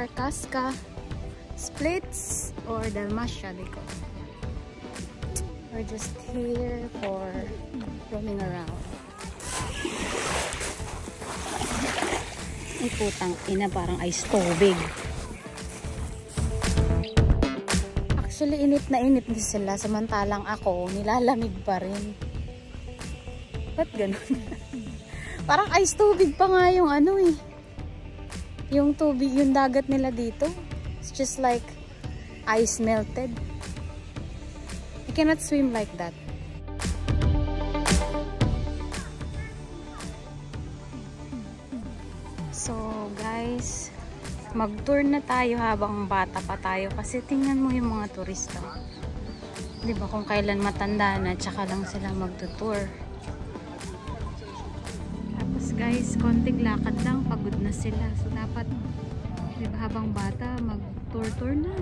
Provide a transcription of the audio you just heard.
Parkaska, Splits, or Dalmatia they call it. We're just here for roaming around. Ay putang ina, parang ice tubig. Actually init na sila, samantalang ako nilalamig pa rin. Ba't ganun? Parang ice tubig pa nga yung ano eh. Yung tubig, yung dagat nila dito. It's just like ice melted. You cannot swim like that. So guys, mag-tour na tayo habang bata pa tayo kasi tingnan mo yung mga turista. 'Di ba kung kailan matanda na tsaka lang sila magtutour. Tapos guys, konting lakad lang pagod na sila. So dapat 'di ba habang bata mag-tour na.